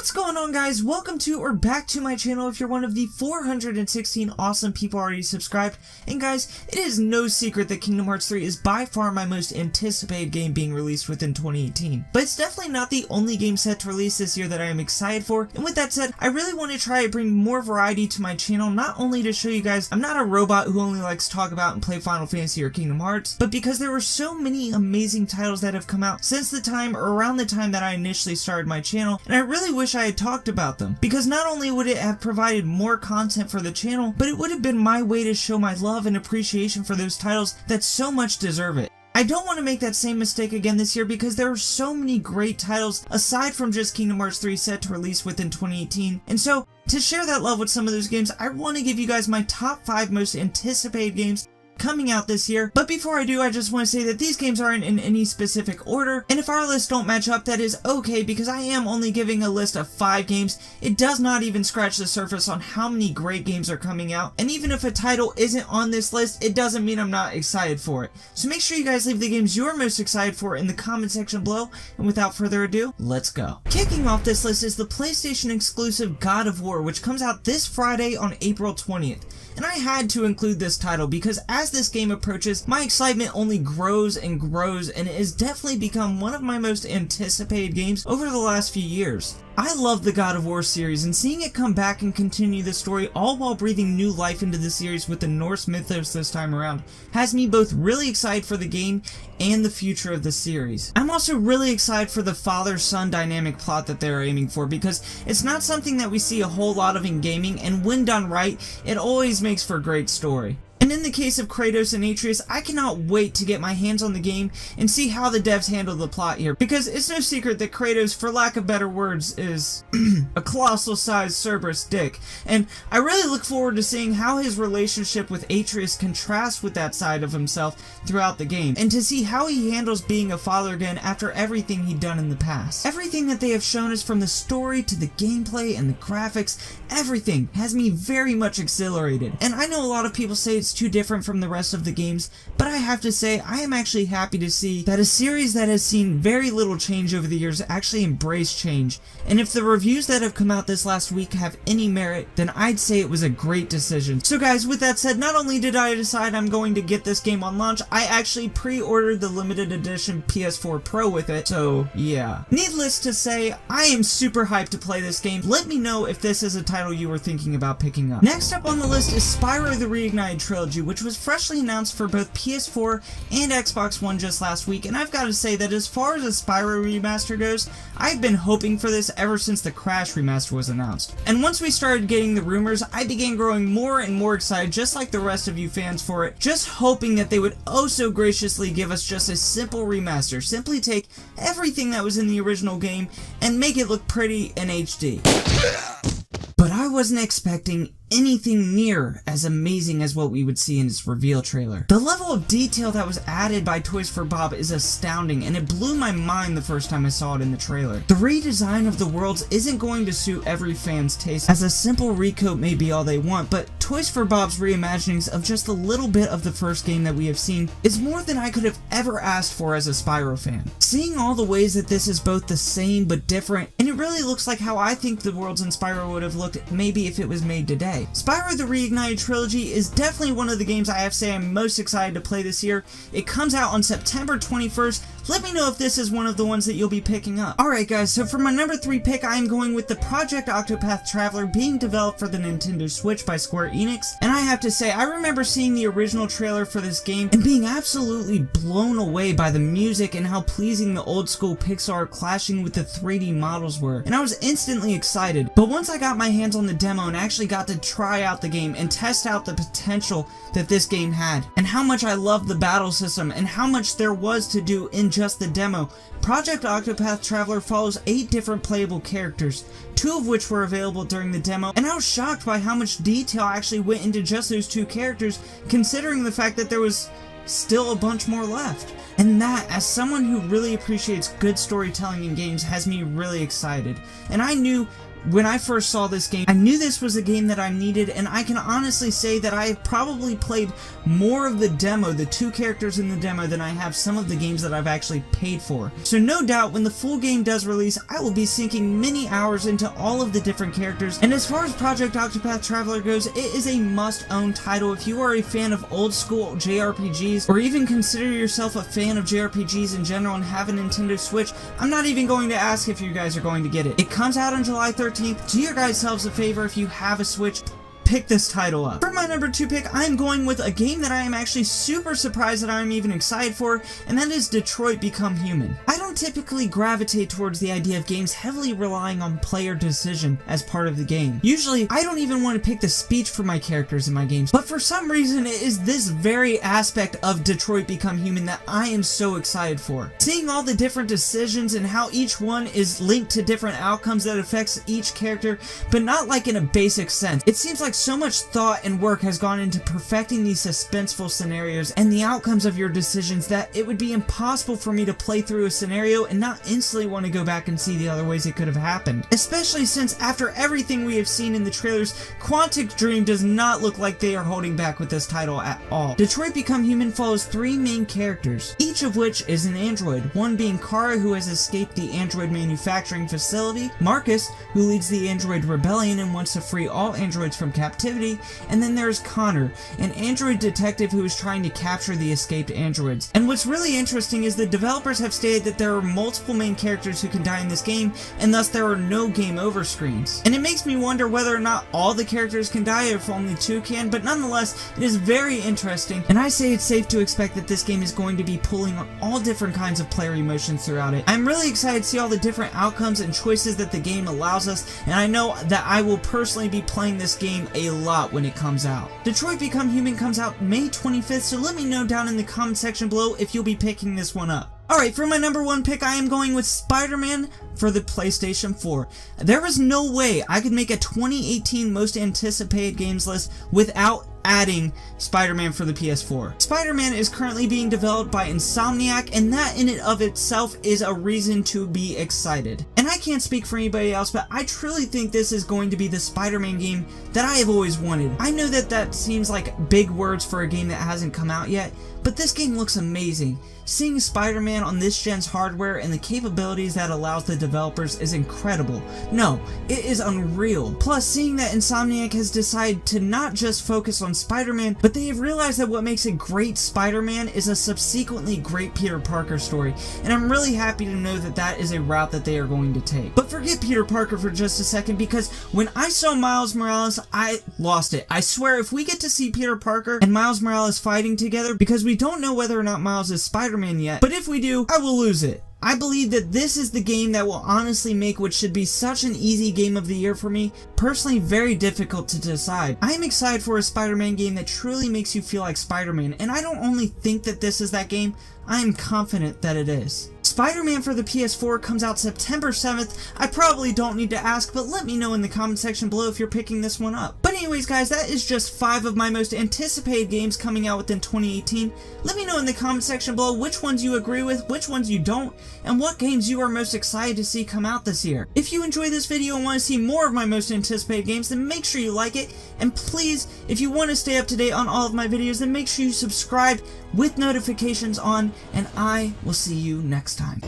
What's going on, guys? Welcome to or back to my channel if you're one of the 416 awesome people already subscribed. And guys, it is no secret that Kingdom Hearts 3 is by far my most anticipated game being released within 2018. But it's definitely not the only game set to release this year that I am excited for. And with that said, I really want to try to bring more variety to my channel, not only to show you guys I'm not a robot who only likes to talk about and play Final Fantasy or Kingdom Hearts, but because there were so many amazing titles that have come out since the time or around the time that I initially started my channel, and I really wish I had talked about them, because not only would it have provided more content for the channel, but it would have been my way to show my love and appreciation for those titles that so much deserve it. I don't want to make that same mistake again this year because there are so many great titles aside from just Kingdom Hearts 3 set to release within 2018, and so to share that love with some of those games, I want to give you guys my top 5 most anticipated games coming out this year. But before I do, I just want to say that these games aren't in any specific order, and if our lists don't match up, that is okay, because I am only giving a list of 5 games. It does not even scratch the surface on how many great games are coming out, and even if a title isn't on this list, it doesn't mean I'm not excited for it. So make sure you guys leave the games you're most excited for in the comment section below, and without further ado, let's go. Kicking off this list is the PlayStation exclusive God of War, which comes out this Friday on April 20th. And I had to include this title because as this game approaches, my excitement only grows and grows, and it has definitely become one of my most anticipated games over the last few years. I love the God of War series, and seeing it come back and continue the story all while breathing new life into the series with the Norse mythos this time around has me both really excited for the game and the future of the series. I'm also really excited for the father-son dynamic plot that they're aiming for, because it's not something that we see a whole lot of in gaming, and when done right, it always makes for a great story. And in the case of Kratos and Atreus, I cannot wait to get my hands on the game and see how the devs handle the plot here, because it's no secret that Kratos, for lack of better words, is a colossal-sized Cerberus dick, and I really look forward to seeing how his relationship with Atreus contrasts with that side of himself throughout the game, and to see how he handles being a father again after everything he'd done in the past. Everything that they have shown us, from the story to the gameplay and the graphics, everything has me very much exhilarated, and I know a lot of people say it's too different from the rest of the games, but I have to say I am actually happy to see that a series that has seen very little change over the years actually embrace change, and if the reviews that have come out this last week have any merit, then I'd say it was a great decision. So guys, with that said, not only did I decide I'm going to get this game on launch, I actually pre-ordered the limited edition PS4 Pro with it, so yeah. Needless to say, I am super hyped to play this game. Let me know if this is a title you were thinking about picking up. Next up on the list is Spyro the Reignited Trilogy, which was freshly announced for both PS4 and Xbox One just last week, and I've got to say that as far as a Spyro remaster goes, I've been hoping for this ever since the Crash remaster was announced. And once we started getting the rumors, I began growing more and more excited, just like the rest of you fans, for it, just hoping that they would oh so graciously give us just a simple remaster, simply take everything that was in the original game and make it look pretty in HD. But I wasn't expecting anything near as amazing as what we would see in its reveal trailer. The level of detail that was added by Toys for Bob is astounding, and it blew my mind the first time I saw it in the trailer. The redesign of the worlds isn't going to suit every fan's taste, as a simple recoat may be all they want, but Toys for Bob's reimaginings of just a little bit of the first game that we have seen is more than I could have ever asked for as a Spyro fan. Seeing all the ways that this is both the same but different, and it really looks like how I think the worlds in Spyro would have looked maybe if it was made today. Spyro the Reignited Trilogy is definitely one of the games I have to say I'm most excited to play this year. It comes out on September 21st. Let me know if this is one of the ones that you'll be picking up. Alright guys, so for my number 3 pick, I am going with the Project Octopath Traveler being developed for the Nintendo Switch by Square Enix. And I have to say, I remember seeing the original trailer for this game and being absolutely blown away by the music and how pleasing the old school Pixar clashing with the 3D models were. And I was instantly excited. But once I got my hands on the demo and actually got to try out the game and test out the potential that this game had, and how much I loved the battle system and how much there was to do in just the demo, Project Octopath Traveler follows 8 different playable characters, 2 of which were available during the demo, and I was shocked by how much detail actually went into just those 2 characters, considering the fact that there was still a bunch more left. And that, as someone who really appreciates good storytelling in games, has me really excited. And I knew when I first saw this game, I knew this was a game that I needed, and I can honestly say that I have probably played more of the demo, the 2 characters in the demo, than I have some of the games that I've actually paid for. So no doubt, when the full game does release, I will be sinking many hours into all of the different characters. And as far as Project Octopath Traveler goes, it is a must-own title if you are a fan of old-school JRPGs, or even consider yourself a fan of JRPGs in general and have a Nintendo Switch. I'm not even going to ask if you guys are going to get it. It comes out on July 13th. Do your guys selves a favor if you have a Switch. Pick this title up. For my number 2 pick, I am going with a game that I am actually super surprised that I'm even excited for, and that is Detroit Become Human. I don't typically gravitate towards the idea of games heavily relying on player decision as part of the game. Usually, I don't even want to pick the speech for my characters in my games, but for some reason, it is this very aspect of Detroit Become Human that I am so excited for. Seeing all the different decisions and how each one is linked to different outcomes that affects each character, but not like in a basic sense. It seems like so much thought and work has gone into perfecting these suspenseful scenarios and the outcomes of your decisions that it would be impossible for me to play through a scenario and not instantly want to go back and see the other ways it could have happened. Especially since after everything we have seen in the trailers, Quantic Dream does not look like they are holding back with this title at all. Detroit Become Human follows 3 main characters, each of which is an android, one being Kara, who has escaped the android manufacturing facility, Marcus, who leads the android rebellion and wants to free all androids from captivity, and then there's Connor, an android detective who is trying to capture the escaped androids. And what's really interesting is the developers have stated that there are multiple main characters who can die in this game, and thus there are no game over screens. And it makes me wonder whether or not all the characters can die or if only 2 can, but nonetheless, it is very interesting, and I say it's safe to expect that this game is going to be pulling on all different kinds of player emotions throughout it. I'm really excited to see all the different outcomes and choices that the game allows us, and I know that I will personally be playing this game a lot when it comes out. Detroit Become Human comes out May 25th, so let me know down in the comment section below if you'll be picking this one up. Alright, for my number 1 pick, I am going with Spider-Man for the PlayStation 4. There is no way I could make a 2018 most anticipated games list without adding Spider-Man for the PS4. Spider-Man is currently being developed by Insomniac, and that in and of itself is a reason to be excited. And I can't speak for anybody else, but I truly think this is going to be the Spider-Man game that I have always wanted. I know that that seems like big words for a game that hasn't come out yet, but this game looks amazing. Seeing Spider-Man on this gen's hardware and the capabilities that allows the developers is incredible. No, it is unreal. Plus, seeing that Insomniac has decided to not just focus on Spider-Man, but they have realized that what makes a great Spider-Man is a subsequently great Peter Parker story, and I'm really happy to know that that is a route that they are going to take. But forget Peter Parker for just a second, because when I saw Miles Morales, I lost it. I swear, if we get to see Peter Parker and Miles Morales fighting together, because we don't know whether or not Miles is Spider-Man yet, but if we do, I will lose it. I believe that this is the game that will honestly make what should be such an easy game of the year for me personally very difficult to decide. I am excited for a Spider-Man game that truly makes you feel like Spider-Man, and I don't only think that this is that game, I am confident that it is. Spider-Man for the PS4 comes out September 7th. I probably don't need to ask, but let me know in the comment section below if you're picking this one up. But anyways guys, that is just 5 of my most anticipated games coming out within 2018. Let me know in the comment section below which ones you agree with, which ones you don't, and what games you are most excited to see come out this year. If you enjoyed this video and want to see more of my most anticipated games, then make sure you like it, and please, if you want to stay up to date on all of my videos, then make sure you subscribe with notifications on, and I will see you next time.